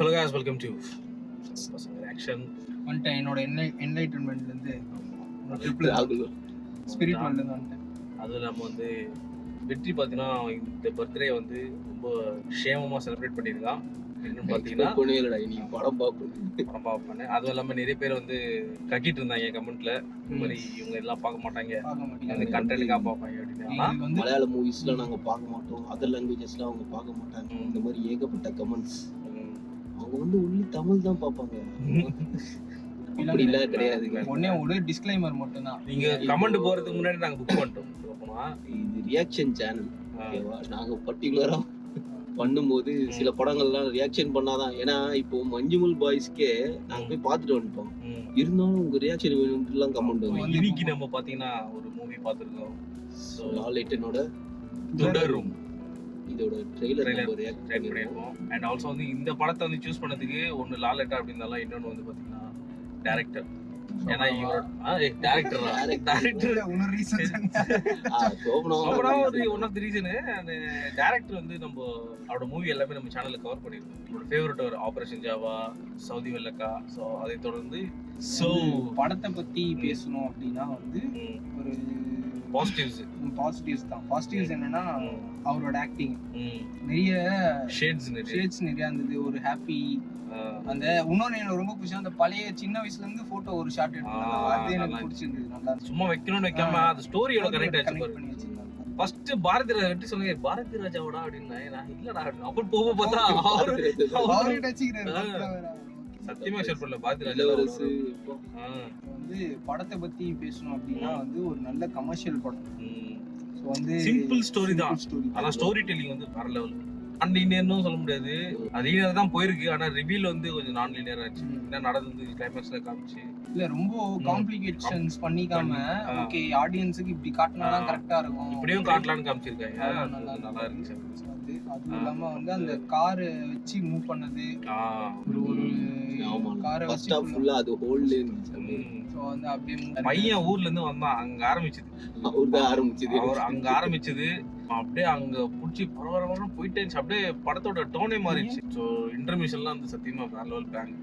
Hello guys, welcome to Reaction. வந்துட்டேன் என்னோட என்லைட்டன்மெண்ட்லேருந்து spirit வேர்ல்ட்லேருந்து வந்துட்டேன். அதுவும் நம்ம வந்து வெற்றி பார்த்தீங்கன்னா இந்த பர்த்டே வந்து ரொம்ப க்ஷேமமாக செலிப்ரேட் பண்ணியிருக்கான். என்னன்னு பார்த்தீங்கன்னா நீ படம் பார்ப்பேன். அதுவும் இல்லாமல் நிறைய பேர் வந்து கக்கிட்டு இருந்தாங்க கமெண்ட்ல, இந்த மாதிரி இவங்க எல்லாம் பார்க்க மாட்டாங்க, அந்த கண்டென்ட்டுக்காக பார்ப்பாங்க அப்படின்னு. மலையாள மூவிஸ்லாம் நாங்க பார்க்க மாட்டோம், அதர் லாங்குவேஜஸ்லாம் அவங்க பார்க்க மாட்டாங்க, இந்த மாதிரி ஏகப்பட்ட கமெண்ட்ஸ். அவங்க வந்து ஒன்லி தமிழ் தான் பார்ப்பாங்க. அப்படி இல்ல கிடையாதுங்க. ஒண்ணே ஒரு டிஸ்க்ளைமர் மட்டும் தான். நீங்க கமெண்ட் போறதுக்கு முன்னாடி நாங்க புக் பண்ணிட்டோம். இது ரியாக்ஷன் சேனல், ஓகேவா? நாங்க பர்டிகுலரா பண்ணும்போது சில படங்கள்லாம் ரியாக்ஷன் பண்ணாதான். ஏன்னா இப்போ மஞ்சுமல் பாய்ஸ்க்கே நாங்க போய் பார்த்துட்டு வந்துட்டோம், இருந்தாலும் உங்க ரியாக்ஷன் வேணும்லாம் கமெண்ட் வந்து. இன்னைக்கு நம்ம பாத்தீங்கன்னா ஒரு மூவி பார்த்துருக்கோம், லாலேட்டனோட தொடரும். இதோட ட்ரெய்லர் ரியாக்ட் பண்ணிருக்கோம். அண்ட் ஆல்சோ வந்து இந்த படத்தை வந்து சூஸ் பண்ணதுக்கு ஒன்னு லாலேட்டா அப்படின்னாலும், இன்னொன்னு வந்து பாத்தீங்கன்னா டைரக்டர். ஏன்னா இவரோட டைரக்டர் இன்னொரு reason one of the reason. Director வந்து நம்ம அவரோட மூவி எல்லாமே நம்ம சேனல்ல கவர் பண்ணிருக்கோம். என்னோட ஃபேவரட் ஒரு ஆபரேஷன் ஜாவா, சவுதி வெள்ளக்கா. ஸோ அதை தொடர்ந்து படத்தை பத்தி பேசணும் அப்படின்னா வந்து ஒரு பாசிட்டிவ்ஸ் தான். பாசிட்டிவ்ஸ் என்னன்னா அவரோட ஆக்டிங், நிறைய ஷேட்ஸ் நிறைய இருந்தது, ஒரு ஹாப்பி. அந்த இன்னொன்னு எனக்கு ரொம்ப பிடிச்சது, அந்த பழைய சின்ன வயசுல இருந்து போட்டோ ஒரு ஷாட் எடுத்தாங்க, அது எனக்கு பிடிச்சிருந்தது. நல்லா சும்மா வைக்கணும்னு வைக்காம அந்த ஸ்டோரியோட கனெக்ட் பண்ணி வச்சிருந்தாங்க. ஃபர்ஸ்ட் பாரதி ராஜா வெட்டி சொல்லுங்க, பாரதி ராஜாவோட அப்படின்னா நான் இல்லடா அப்படி போக பார்த்தா அவரே டச்சிக்கிறாரு. சத்தியமா ஷேர் பண்ணல பாரதி ராஜா வந்து படத்தை பத்தி பேசணும் அப்படின்னா வந்து ஒரு நல்ல கமர்ஷியல் படம். ஸோ வந்து சிம்பிள் ஸ்டோரி தான், ஆனா ஸ்டோரி டெல்லிங் வந்து வேற லெவல். நான் லீனியர்னு சொல்ல முடியாது, அது லீனியர் தான் போயிருக்கு. ஆனா ரிவீல் வந்து கொஞ்சம் நான் லீனியர் ஆச்சு. என்ன நடந்தது கிளைமேக்ஸ்ல காமிச்சு இல்ல ரொம்ப காம்ப்ளிகேஷன்ஸ் பண்ணிக்காம, ஓகே ஆடியன்ஸுக்கு இப்படி காட்டினாதான் கரெக்டா இருக்கும், இப்படியும் காட்டலாம்னு காமிச்சிருக்காங்க. நல்லா இருந்துச்சு. அதுவும் இல்லாம வந்து அந்த காரை வச்சு மூவ் பண்ணது, ஒரு காரை வச்சு ஃபுல்லா அது ஹோல்ல இருந்துச்சு. சோ வந்து அப்படியே பையன் ஊர்ல இருந்து வந்தான், அங்க ஆரம்பிச்சது அவர் அங்க ஆரம்பிச்சது அப்படியே அங்க புடிச்சு பரவரவர போயிட்டே இருந்துச்சு. அப்படியே படத்தோட டோனே மாறிடுச்சு. ஸோ இன்டர்மிஷன்லாம் வந்து சத்தியமா வேற லெவல் பிளான்.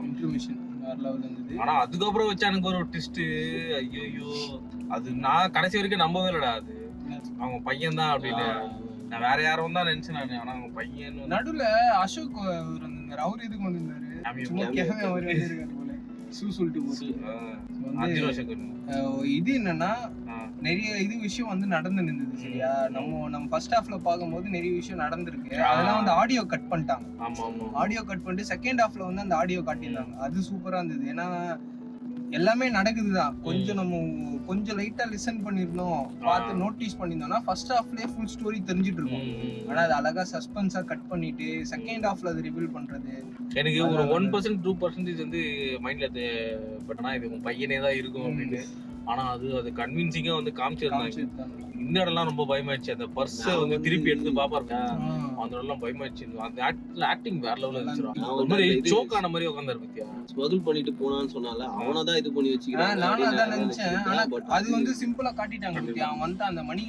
இன்டர்மிஷன் வேற லெவல் இருந்தது. ஆனா அதுக்கப்புறம் வச்சு எனக்கு ஒரு ட்விஸ்ட், ஐயோ அது நான் கடைசி வரைக்கும் நம்பவே இல்லடா, அது அவங்க பையன் தான் அப்படின்னு. நான் வேற யாரும் தான் நினைச்சேன் நான், ஆனா அவங்க பையன். நடுவுல அசோக் வந்திருந்தாரு, அவர் எதுக்கு வந்திருந்தாரு? அவர் வந்திருக்காரு போல சொல்லிட்டு இது என்னன்னா நிறைய விஷயம் வந்து நடந்து இருந்தது. சரியா, நம்ம ஃபர்ஸ்ட் ஹாஃப்ல பாக்கும்போது நிறைய விஷயம் நடந்திருக்கு. அதெல்லாம் வந்து ஆடியோ கட் பண்ணிட்டாங்க. ஆடியோ கட் பண்ணிட்டு செகண்ட் ஹாஃப்ல வந்து அந்த ஆடியோ காட்டியிருந்தாங்க. அது சூப்பரா இருந்தது. ஏன்னா எல்லாமே நடக்குதுதான், கொஞ்சம் லைட்டா லிசன் பண்ணிருந்தோம், பார்த்து நோட்டீஸ் பண்ணிருந்தோம்னா ஃபர்ஸ்ட் ஹாஃப்லயே ஃபுல் ஸ்டோரி தெரிஞ்சிட்டு இருக்கும். ஆனா அது அழகா சஸ்பென்ஸா கட் பண்ணிட்டு செகண்ட் ஹாஃப்ல அது ரிவீல் பண்றது எனக்கு ஒரு 1% 2% வந்து மைண்ட்ல பட்டனா இது உங்க பையனே தான் இருக்கும் அப்படின்னு. ஆனா அது கன்வின்சிங்கா வந்து காமிச்சிருந்தாங்க. இந்த இடம்லாம் ரொம்ப பயமாயிடுச்சு. அந்த பர்ஸை வந்து திருப்பி எடுத்து பாப்பாருங்க, அந்த இடம்லாம் பயமாயிடுச்சு. அந்த ஆக்டிங் வேற லெவல்ல இருந்துச்சு. ஒரு மாதிரி சோக் ஆன மாதிரி உட்கார்ந்தாரு பத்தியா. ஸ்மகிள் பண்ணிட்டு போனான்னு சொன்னால அவனதான் இது பண்ணி வச்சுக்கிறான். நானும் அதான் நினைச்சேன். ஆனா அது வந்து சிம்பிளா காட்டிட்டாங்க பத்தியா. அவன் வந்து அந்த மணி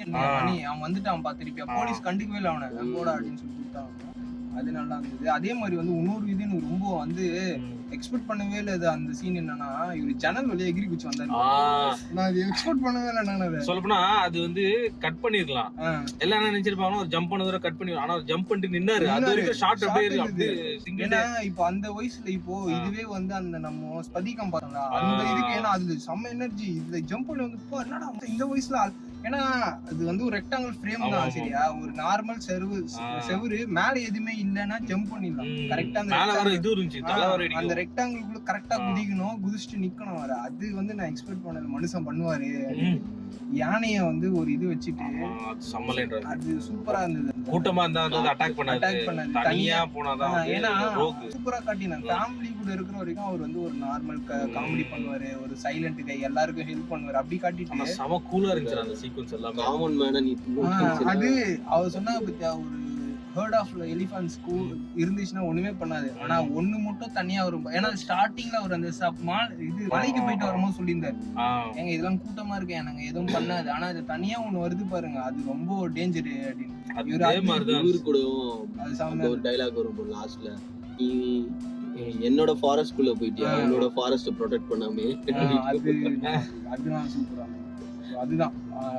அவன் வந்துட்டான் பா, திருப்பி போலீஸ் கண்டுக்கவே இல்லை அவனை போட அப்படின்னு சொல்லி கொடுத்தாங்க. அது நல்லா இருந்தது. அதே மாதிரி வந்து இன்னொரு இது எனக்கு ரொம்ப வந்து எக்ஸ்பெக்ட் பண்ணவே இல்லை. அந்த சீன் என்னன்னா, இவரு ஜன்னல் வழியா எகிரி குச்சி வந்தாரு. நான் அது எக்ஸ்பெக்ட் பண்ணவே இல்லை. நான் சொல்லப்போனா அது வந்து கட் பண்ணிருக்கலாம். எல்லாம் என்ன நினைச்சிருப்பாங்க, ஒரு ஜம்ப் பண்ணதுல கட் பண்ணி, ஆனா ஜம்ப் பண்ணிட்டு நின்னாரு. அது வரைக்கும் ஷார்ட் அப்படியே. ஏன்னா இப்போ அந்த வயசுல இப்போ இதுவே வந்து அந்த நம்ம ஸ்பதிகம் பார்த்தோம்ல, அந்த இதுக்கு ஏன்னா அது செம்ம எனர்ஜி. இதுல ஜம்ப் பண்ணி வந்து என்னடா இந்த வயசுல. ஏன்னா அது வந்து ஒரு ரெக்டாங்கிள் ஃப்ரேம் தான். சரியா, ஒரு நார்மல் செவுரு மேல எதுவுமே இல்லன்னா ஜம்ப் பண்ணிடலாம் கரெக்டா. அந்த ரெக்டாங்கிள்குள்ள கரெக்டா குதிக்கணும், குதிச்சுட்டு நிக்கணும். வர அது வந்து நான் எக்ஸ்பெக்ட் பண்ணது மனுஷன் பண்ணுவாரு. யானைய வந்து ஒரு இது வச்சுட்டு அது சூப்பரா இருந்தது. கூட்டமா இருந்தா அட்டாக் பண்ணாது, தனியா போனாதான். ஏன்னா சூப்பரா காட்டினாங்க. ஃபேமிலி கூட இருக்கிற வரைக்கும் அவர் வந்து ஒரு நார்மல் காமெடி பண்ணுவாரு, ஒரு சைலண்ட் கை, எல்லாருக்கும் ஹெல்ப் பண்ணுவாரு. அப்படி காட்டிட்டு செம கூலா இருந்துச்சு அந்த சீக்வென்ஸ் எல்லாம். காமன் மேன அது அவர் சொன்னா பத்தியா, ஒரு ஹர்ட் ஆஃப் எலிஃபன்ட்ஸ் இருந்துச்சுன்னா ஒண்ணுமே பண்ணாது. ஆனா ஒண்ணு மட்டும் தனியா வரும். ஏன்னா ஸ்டார்டிங்ல அவர் அந்த இது மலைக்கு போயிட்டு வரும்போது சொல்லியிருந்தாரு, எங்க இதெல்லாம் கூட்டமா இருக்கு, எனக்கு எதுவும் பண்ணாது. ஆனா அது தனியா ஒண்ணு வருது பாருங்க, அது ரொம்ப டேஞ்சரு அப்படின்னு. கூட டைலாக் வரும் லாஸ்ட்ல, என்னோட ஃபாரஸ்ட் குள்ள போயிட்டியா, என்னோட ஃபாரஸ்ட் ப்ரொடெக்ட் பண்ணாமே. அதுதான் சூப்பரா. அதுதான்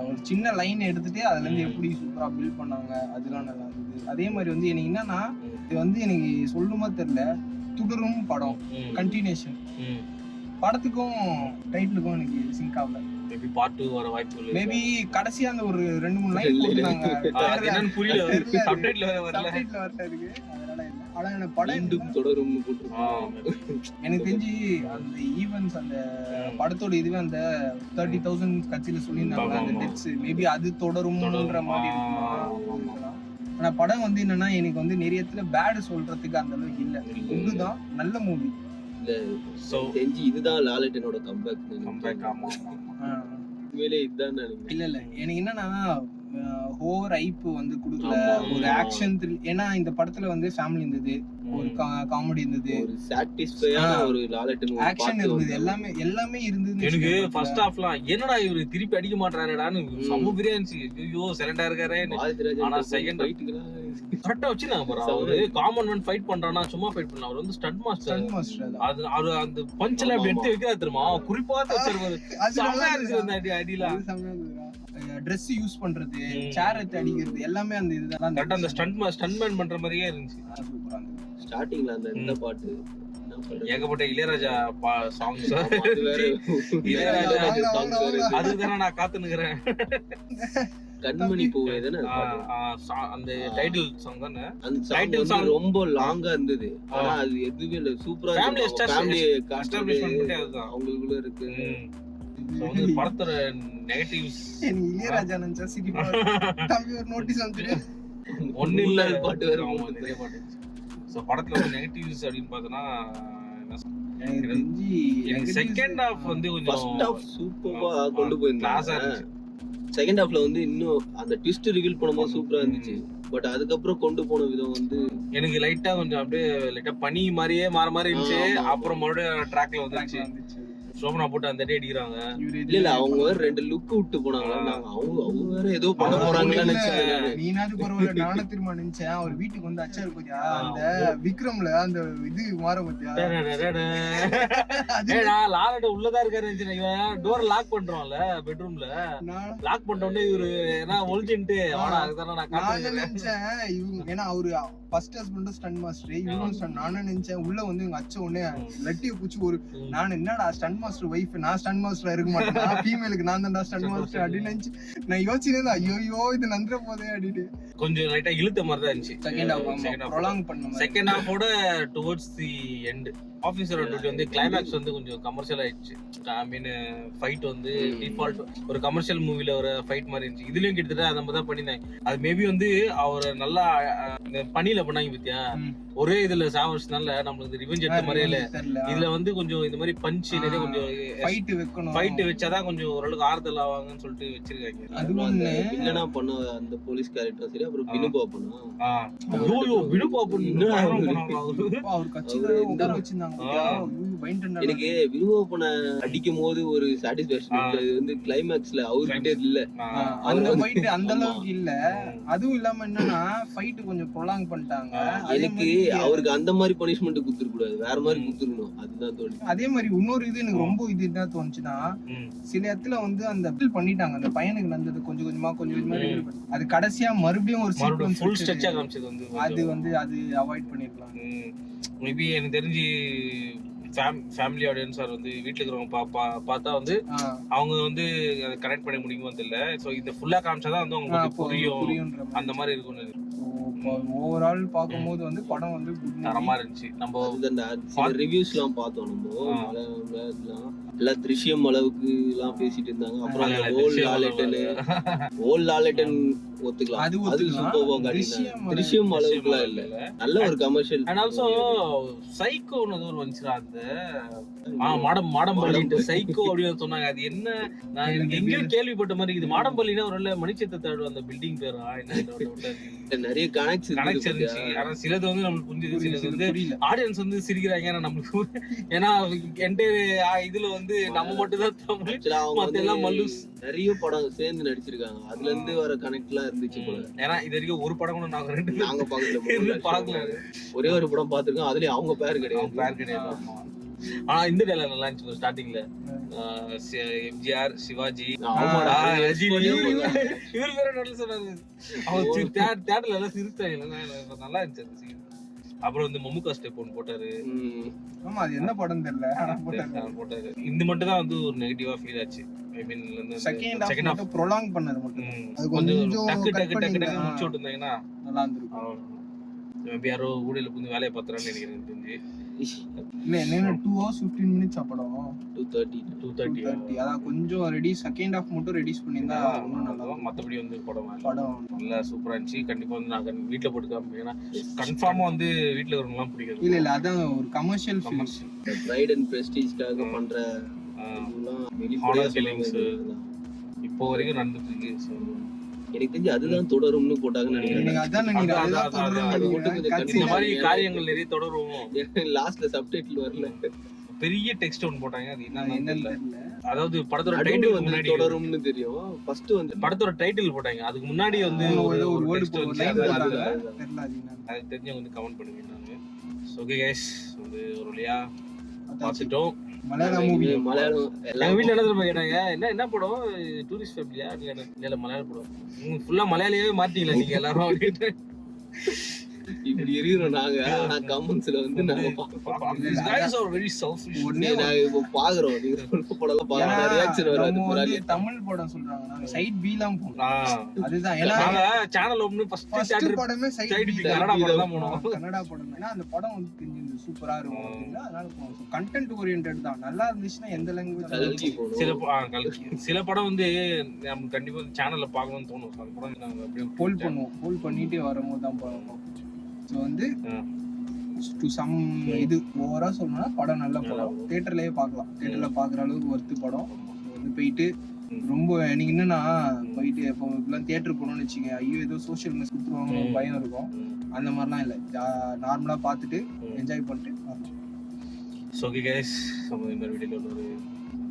ஒரு சின்ன லைன் எடுத்துட்டு அதுல இருந்து எப்படி சூப்பரா பில்ட் பண்ணாங்க, அதெல்லாம் நல்லா இருந்தது. அதே மாதிரி வந்து எனக்கு என்னன்னா, இது வந்து எனக்கு சொல்லுமா தெரியல, தொடரும் படம் கண்டினியூஷன் படத்துக்கும் டைட்டிலுக்கும் எனக்கு சிங்க் ஆகல. மேபி பார்ட் 2 வர வாய்ப்பு. மேபி கடைசியா அந்த ஒரு 2-3 லைன் போட்டாங்க, அது என்னன்னு புரியல, சப்டைட்டில் வேற வரல, சப்டைட்டில் வரல இருக்கு, அதனால இல்ல. ஆனா எனக்கு படம் தொடரும் போட்டுருக்காங்க. எனக்கு தெரிஞ்சு அந்த ஈவென்ட்ஸ் அந்த படத்தோட இதுவே அந்த 30,000 கட்சியில சொல்லியிருந்தாங்க அந்த டெத்ஸ், மேபி அது தொடரும்ன்ற மாதிரி இருக்கலாம். ஆனா படம் வந்து என்னன்னா, எனக்கு வந்து நிறைய இடத்துல பேட் சொல்றதுக்கு அந்த அளவுக்கு இல்ல, இதுதான் நல்ல மூவி. தெரிஞ்சு இதுதான் லாலட்டனோட கம்பேக். ஆமா உண்மையிலே இதுதான் நினைக்கிறேன். இல்ல எனக்கு என்னன்னா, ஓவர் ஹைப் வந்து கொடுக்கல, ஒரு ஆக்ஷன் த்ரில். ஏன்னா இந்த படத்துல வந்து ஃபேமிலி இருந்தது, ஒரு காமெடி இருந்தது, ஒரு சாட்டிஸ்ஃபையான ஒரு லாலட்டன் ஆக்ஷன் இருந்தது, எல்லாமே இருந்தது. எனக்கு ஃபர்ஸ்ட் ஹாஃப்லாம் என்னடா இவரு திருப்பி அடிக்க மாட்டாருடான்னு செம்ம பிரியா இருந்துச்சு. ஐயோ சைலண்டா இருக்காரே. ஆனா செகண்ட் ஃபைட்டுக்குலாம் கரெக்டா வச்சிருந்தாங்க பாரு. அவரு காமன் மேன் ஃபைட் பண்றானா சும்மா ஃபைட் பண்ணல, அவர் வந்து ஸ்டண்ட் மாஸ்டர். அது அந்த பஞ்ச் எல்லாம் அப்படி எடுத்து வைக்கிறா தெரியுமா, குறிப்பாத்து வச்சிருப்பாரு. செம்மையா இருக்கு அந்த அடிலாம். Dress யூஸ் பண்றது, சேர் எடுத்து அடிக்கிறது, எல்லாமே அந்த இதெல்லாம் கரெக்ட்டா அந்த ஸ்டண்ட் மேன் பண்ற மாதிரியே இருந்துச்சு. சூப்பரா இருந்துச்சு. ஸ்டார்டிங்ல அந்த இந்த பாட்டு ஏகப்பட்ட இளையராஜா சாங்ஸ், அதுதானே நான் காத்துனுக்கிறேன். கண்மணி பூவே தானே அந்த டைட்டில் சாங் தானே. அந்த டைட்டில் சாங் ரொம்ப லாங்கா இருந்தது, ஆனா அது எதுவுமே இல்ல, சூப்பரா ஃபேமிலி எஸ்டாப்லிஷ்மென்ட் பண்ணி அதுதான் அவங்களுக்குள்ள இருக்கு. படத்தோட நெகட்டிவ்ஸ் எனக்கு இளையராஜா நினைச்சா சிரிப்பா தம்பி ஒரு நோட்டீஸ் வந்துரு ஒண்ணு இல்ல பாட்டு வேற நிறைய பாட்டு. சோ படத்துல வந்து நெகட்டிவ்ஸ் அப்படினு பார்த்தனா எனக்கு செகண்ட் ஹாஃப் வந்து கொஞ்சம் ஃபர்ஸ்ட் ஹாஃப் சூப்பரா கொண்டு போயிருந்தாங்க. செகண்ட் ஹாஃப்ல வந்து இன்னும் அந்த ட்விஸ்ட் ரிவீல் பண்ணும்போது சூப்பரா இருந்துச்சு. பட் அதுக்கப்புறம் கொண்டு போன விதம் வந்து எனக்கு லைட்டா கொஞ்சம் அப்படியே லைட்டா பனி மாதிரியே மாற இருந்துச்சு. அப்புறம் மறுபடியும் ட்ராக்ல வந்துச்சு. சோபனா போட்டு அந்த அடி அடிக்கிறாங்க. இல்ல அவங்க வேற 2 லுக் விட்டு போனாங்க. அவங்க வேற ஏதோ பண்ண போறாங்கன்னு நினைச்சேன். நீனாது பரவாயில்ல, நானும் திரும்ப நினைச்சேன் அவர் வீட்டுக்கு வந்து அச்சாரு பாத்தியா, அந்த விக்ரம்ல அந்த இது மாற பாத்தியா, நான் லாலட்ட உள்ளதா இருக்காரு நினைச்சேன். இவன் டோர் லாக் பண்றோம்ல பெட்ரூம்ல, லாக் பண்ண உடனே இவரு ஏன்னா ஒளிஞ்சிட்டு அதுதானே நான் நினைச்சேன். இவங்க ஏன்னா அவரு ஃபர்ஸ்ட் ஹஸ்பண்டும் ஸ்டண்ட் மாஸ்டர், இவனும் ஸ்டண்ட். நானும் நினைச்சேன் உள்ள வந்து இவங்க அச்ச உடனே லட்டியை பூச்சி ஒரு நான் என்னடா ஸ்டண்ட் மாஸ்டர் வைஃப், நான் ஸ்டண்ட் மாஸ்டரா இருக்க மாட்டேன், ஃபீமேலுக்கு நான் தான்டா ஸ்டண்ட் மாஸ்டர் அப்படின்னு நினைச்சு நான் யோசிச்சேன். ஐயோ இது நந்துற போதே அப்படின்ட்டு கொஞ்சம் லைட்டா இழுத்த மாதிரி தான் இருந்துச்சு. செகண்ட் ஹாஃப் ப்ரொலாங் பண்ண செகண்ட் ஹாஃபோட டுவர்ட்ஸ் தி எண்ட் ஆபீசர் வந்து கிளைமேக்ஸ் வந்து கொஞ்சம் கமர்ஷியல் ஆயிடுச்சு. ஐ மீன் ஃபைட் வந்து டிஃபால்ட் ஒரு கமர்ஷியல் மூவில ஒரு ஃபைட் மாதிரி இருந்துச்சு. இதுலயும் கிட்டத்தட்ட அந்த மாதிரி தான் பண்ணிருந்தாங்க. அது மேபி வந்து அவர் நல்லா பணியில பண்ணாங்க பத்தியா, ஒரே இதுல சாவர்ஸ்னால நம்மளுக்கு ரிவெஞ்ச் எடுத்த மாதிரியே இல்ல. இதுல வந்து கொஞ்சம் இந்த மாதிரி பஞ்ச் நிறைய கொஞ்சம் ஃபைட் வச்சாதான் கொஞ்சம் ஓரளவுக்கு ஆறுதல் ஆவாங்கன்னு சொல்லிட்டு வச்சிருக்காங்க. அது ஒண்ணு இல்லனா பண்ண அந்த போலீஸ் கேரக்டர் சரி. அப்புறம் வினுபா பண்ணா வினுபா பண்ணா அவர் கட்சியில உட்கார வச்சிருந்தாங்க. எனக்கு வினுபா பண்ண அடிக்கும் போது ஒரு சாட்டிஸ்ஃபேக்ஷன். அது வந்து கிளைமேக்ஸ்ல அவர்கிட்ட இல்ல, அந்த ஃபைட் அந்த அளவுக்கு இல்ல. அதுவும் இல்லாம என்னன்னா ஃபைட் கொஞ்சம் ப்ரொலாங் பண்ணிட்டாங்க. எனக்கு அவருக்கு அந்த மாதிரி பனிஷ்மெண்ட் கொடுத்துட கூடாது, வேற மாதிரி கொடுத்துடணும். அதுதான் தோணுது. அதே மாதிரி இன்னொரு இது எனக்கு ரொம்ப இது என்ன தோணுச்சுன்னா, சில இடத்துல வந்து அந்த பில் பண்ணிட்டாங்க அந்த பையனுக்கு நடந்தது கொஞ்சம் கொஞ்சமா அது கடைசியா மறுபடியும் ஒரு சீக்வென்ஸ் ஃபுல் ஸ்ட்ரெச்சா காமிச்சது வந்து அது அவாய்ட் பண்ணிருக்கலாம். மேபி எனக்கு தெரிஞ்சு ஃபேமிலி ஆடியன்ஸ் வந்து வீட்டுல இருக்கிறவங்க பார்த்தா வந்து அவங்க வந்து கனெக்ட் பண்ண முடியுமோ தெரியல. சோ இந்த ஃபுல்லா காமிச்சாதான் வந்து அவங்களுக்கு புரியும் அந்த மாதிரி இருக்கும். ஓவரால் பாக்கும்போது வந்து படம் வந்து தரமா இருந்துச்சு. நம்ம ரிவ்யூஸ்லாம் பார்த்தோம். நம்ம எல்லாம் திருஷ்யம் அளவுக்கு எல்லாம் பேசிட்டு இருந்தாங்க. அப்புறம் ஓல்ட் லாலட்டன் ஒத்துக்கலாம், அது சூப்பர்வா காட்டினாங்க. திருஷ்யம் அளவுக்குலாம் இல்ல, நல்ல ஒரு கமர்ஷியல். அண்ட் ஆல்சோ சைக்கோன்னு ஒரு வந்துச்சுடா, அந்த மாடம்பள்ளி சைக்கோ அப்படின்னு சொன்னாங்க. அது என்ன நான் எனக்கு எங்கேயும் கேள்விப்பட்ட மாதிரி இது. மாடம்பள்ளினா ஒரு மணிச்சத்தை அந்த பில்டிங் பேரா என்ன நிறைய கனெக்ட்ஸ் கனெக்ட் இருந்துச்சு. ஆனா சிலது வந்து நம்மளுக்கு புரிஞ்சுது, சிலது வந்து புரியல. ஆடியன்ஸ் வந்து சிரிக்கிறாங்க. ஆனா நம்மளுக்கு ஏன்னா என்டையர் இதுல வந்து நம்ம மட்டும் தான் தமிழ், ஆக்சுவலா அவங்க மத்த வந்து எல்லாம் மல்லூஸ். நிறைய படம் சேர்ந்து நடிச்சிருக்காங்க, அதுல இருந்து வர கனெக்ட் எல்லாம் இருந்துச்சு போல. ஏன்னா இது வரைக்கும் ஒரு படம் கூட நாங்க 2 பேரும் நாங்க பாக்கல, பார்க்கல. ஒரே ஒரு படம் பாத்துருக்கோம், அதுலயும் அவங்க பேர் அவங்க கிடையாது. பேர் கிடையாது. ஆமா. ஆனா இந்த டைலாக் நல்லா இருந்துச்சு ஸ்டார்டிங்ல. எம்ஜிஆர், சிவாஜி, ஆமாடா, ரஜினி, போட்டாங்க. இவர் வேற நல்லா சொன்னாரு. அவங்க தியேட்டர்ல எல்லாம் சிரிச்சாங்க. நல்லா இருந்துச்சு அந்த scene. அப்புறம் வந்து மம்முக்கா ஸ்டெப் ஒன்று போட்டாரு. ஆமா, அது என்ன படம் தெரியல, ஆனா போட்டாரு. இந்த மட்டும் தான் வந்து ஒரு நெகட்டிவா ஃபீல் ஆச்சு. ஐ மீன் செகண்ட் ஹாஃப் மட்டும் ப்ரொலாங் பண்ணது மட்டும் அது கொஞ்சம் கொஞ்சம் டக்கு cut டக்கு டக்கு பண்ணிருந்தா டக்கு முடிச்சு விட்டுருந்தாங்கன்னா நல்லா இருந்திருக்கும். மேபி யாரோ ஊழியர்ல புரிஞ்சு வேலையை பார்த்துறான்னு நினைக்கிறேன் எனக்கு தெரிஞ்சு. இல்ல என்ன 2 hours 15 minutes படம் 2:30 அதான் கொஞ்சம் ரெடி செகண்ட் ஹாஃப் மட்டும் ரெடியூஸ் பண்ணிருந்தா இன்னும் நல்லா இருக்கும். மத்தபடி வந்து படம் படம் நல்லா சூப்பரா இருந்துச்சு. கண்டிப்பா வந்து நாங்க வீட்டுல போட்டு காமிப்போம். ஏன்னா கன்ஃபார்மா வந்து வீட்டுல இருக்கிறவங்கலாம் பிடிக்காது. இல்ல அதான் ஒரு கமர்ஷியல் ஃபிலிம். பிரைட் அண்ட் பிரஸ்டீஜ்க்காக பண்ற ஹானர் கில்லிங்ஸ் இப்போ வரைக்கும் நடந்துட்டு இருக்கு. So, எனக்கு தெரிஞ்சு அதுதான் தொடரும்னு போட்டாங்கன்னு நினைக்கிறேன். எனக்கு அதான் நினைக்கிறேன், அதுதான் அதான், தொடரும்னு அது நினைக்கிறேன். மட்டும் கொஞ்சம் இந்த மாதிரி காரியங்கள் நிறைய தொடரும். லாஸ்ட்ல சப்டைட்டில் வரல, பெரிய டெக்ஸ்ட் ஒன்று போட்டாங்க. அது என்னன்னு என்னன்னு தெரியல. அதாவது படத்தோட நடுவுல டைட்டில் வந்து முன்னாடி தொடரும்னு தெரியும். ஃபர்ஸ்ட் வந்து படத்தோட டைட்டில் போட்டாங்க. அதுக்கு முன்னாடி வந்து ஒரு ஒரு word text போட்டு வந்துச்சு. line அது- போட்டாங்க. அது- தெரியல அது என்னன்னு. அது தெரிஞ்சவங்க வந்து கமெண்ட் பண்ணுங்க. ஓகே கைஸ், வந்து ஒரு வழியா அதாச்சு. பார்த்துட்டோம். மலையாள மூவி. மலையாளம் எங்க எல்லாம் வீட்டுல என்ன தெரியுமா கேட்டாங்க, என்ன படம், டூரிஸ்ட் ஃபேமிலியா? இல்ல மலையாள படம். ஃபுல்லா மலையாளியாவே மாத்தீங்களா நீங்க எல்லாரும் அப்படின்ட்டு. இப்படி இருக்கிறோம் நாங்க. ஆனா கமெண்ட்ஸ்ல வந்து நாங்க These guys are very selfish. நாங்க இப்போ பாக்குறோம், நீங்க சொல்ற படம் எல்லாம் ஏன்னா, பாக்குறோம், ரியாக்ஷன் வராது. நம்ம வந்து பரவாயில்ல. தமிழ் படம் சொல்றாங்க, நாங்க சைட் பி லாம் போனோம். ஆ. அதுதான் ஏன்னா நாங்க channel open first first theatre படமே சைட் சைடு பி கன்னடா படம் தான் போனோம். கன்னடா படம். ஏன்னா அந்த படம் வந்து தெரிஞ்சது சூப்பரா இருக்கும் அப்படின்னா அதனால போனோம். கண்டென்ட் ஓரியன்டட் தான், நல்லா இருந்துச்சுன்னா எந்த கல்கி லாங்குவேஜ் போகணும். கல்கி. சில படம் வந்து நமக்கு கண்டிப்பா சேனல்ல பார்க்கணும்னு தோணும். அந்த படம் நாங்க அப்படியே ஹோல்ட் பண்ணுவோம். ஹோல்ட் பண்ணிட்டு வரும்போது தான் போவோம். ஸோ வந்து டு சம் இது ஓவரா சொல்லணும்னா படம் நல்ல படம். தியேட்டர்லயே பார்க்கலாம். தியேட்டர்ல பாக்குற அளவுக்கு ஒர்த்து படம். வந்து போயிட்டு ரொம்ப எனக்கு என்னன்னா போயிட்டு இப்போ இப்பெல்லாம் தியேட்டர் போகணும்னு வச்சுங்க, ஐயோ ஏதோ சோஷியல் மெஸ் கொடுத்துருவாங்க பயம் இருக்கும். அந்த மாதிரிலாம் இல்லை, நார்மலா பார்த்துட்டு என்ஜாய் பண்ணிட்டு வரலாம். ஸோ ஓகே கைஸ், நம்ம இந்த வீடியோல ஒரு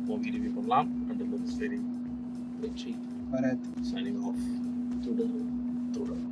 மூவி ரிவ்யூ பண்ணலாம். அண்ட் இட்ஸ் வெரி வெற்றி வராது. Signing off. தொடரும். தொடரும்.